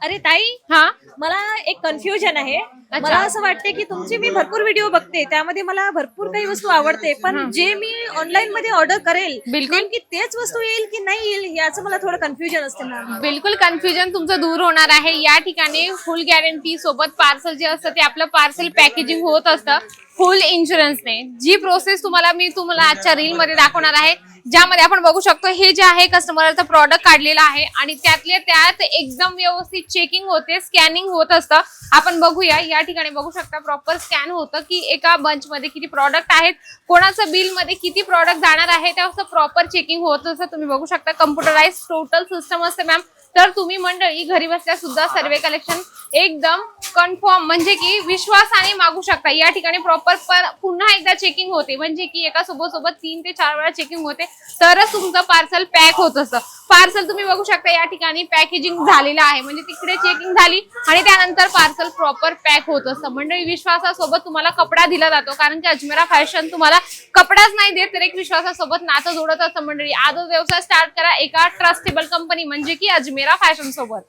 अरे ताई, हा मला एक कन्फ्युजन आहे. मला असं वाटते की तुमचे मी भरपूर व्हिडिओ बघते, त्यामध्ये मला भरपूर काही वस्तू आवडते, पण जे मी ऑनलाईन मध्ये ऑर्डर करेल बिलकुल. नेमकी तेच वस्तू येईल की नाही येईल याचं मला थोडं कन्फ्युजन असते मॅम. बिलकुल कन्फ्युजन तुमचं दूर होणार आहे. या ठिकाणी फुल गॅरंटी सोबत पार्सल जे असतं ते आपलं पार्सल पॅकेजिंग होत असतं फुल इन्शुरन्सने. जी प्रोसेस तुम्हाला आजच्या रील मध्ये दाखवणार आहे, ज्यामध्ये आपण बघू शकतो हे जे आहे कस्टमरचं प्रॉडक्ट काढलेलं आहे आणि त्यातल्या त्यात एकदम व्यवस्थित चेकिंग होते, स्कॅनिंग होत असतं. आपण बघूया, या ठिकाणी बघू शकता प्रॉपर स्कॅन होतं की एका बंच मध्ये किती प्रॉडक्ट आहेत, कोणाचं बिल मध्ये किती प्रॉडक्ट जाणार आहे, त्याचं प्रॉपर चेकिंग होत असतं. तुम्ही बघू शकता कम्प्युटराइज टोटल सिस्टम असते मॅम. तर तुम्ही मंडळी घरी बसल्या सुद्धा सर्वे कलेक्शन एकदम कन्फर्म म्हणजे की विश्वासाने मागू शकता. या ठिकाणी प्रॉपर पुन्हा एकदा चेकिंग होते, म्हणजे की एका सोबत 3 ते 4 वेळा चेकिंग होते, तरच तुमचं पार्सल पॅक होत असतं. पार्सल तुम्ही बघू शकता या ठिकाणी पॅकेजिंग झालेलं आहे, म्हणजे तिकडे चेकिंग झाली आणि त्यानंतर पार्सल प्रॉपर पॅक होत असतं. मंडळी विश्वासासोबत तुम्हाला कपडा दिला जातो, कारण की अजमेरा फॅशन तुम्हाला कपडाच नाही देत तर एक विश्वासासोबत नातं जोडत असतं. मंडळी आजच व्यवसाय स्टार्ट करा एका ट्रस्टेबल कंपनी म्हणजे की अजमेरा फॅशन सोबत.